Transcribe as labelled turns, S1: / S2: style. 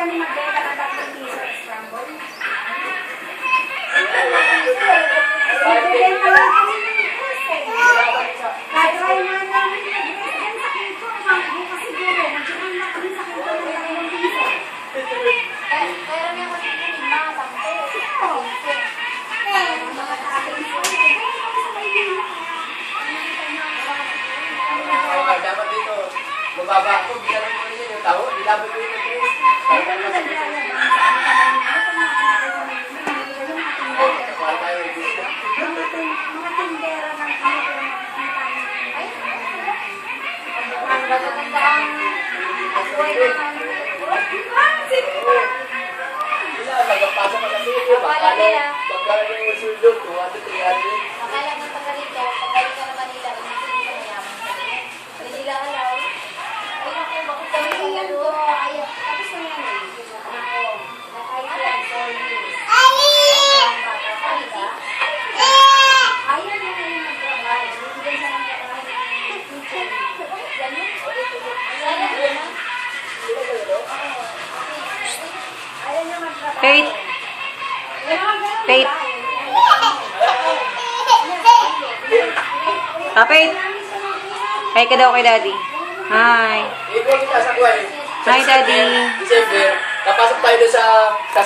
S1: ni magbenta ng 3 piso scramble. Nagbibenta lang kami ng request eh. Try nga namin nag-request yan sa kito. Bukas siguro, mag-try na kami sa kito ng 2 piso.
S2: Pero may magiging mga 10.
S1: Mga tating ko. Kaya kami sa Maynila.
S3: Dapat dito, mababa ako, ginanong ko rin yung tao, dilabot ko yung nag-request.
S1: Mga tindera ng
S3: Magpapasok ka kasi ito, magkano yung suldog, 200, 300.
S2: Akala ng taga rito, pagkalit ka na Manila, inisip ko mayaman ka rin. Hindi nila alaw. Ay, naku, bakit kami sa gano'n?
S1: tapos na yan eh.
S2: Ako, nakahit yan, 4 years.
S1: Ayaw na yung mag-trabaho. Bibigyan siya ng trabaho.
S2: Sayang naman.
S1: Ayaw na mag-trabaho.
S4: Faith. Faith. Faith. Hi ka daw kay Daddy. Hi.
S3: Ito kita sa kuwan.
S4: Hi, Daddy.
S3: December, kapasok tayo doon sa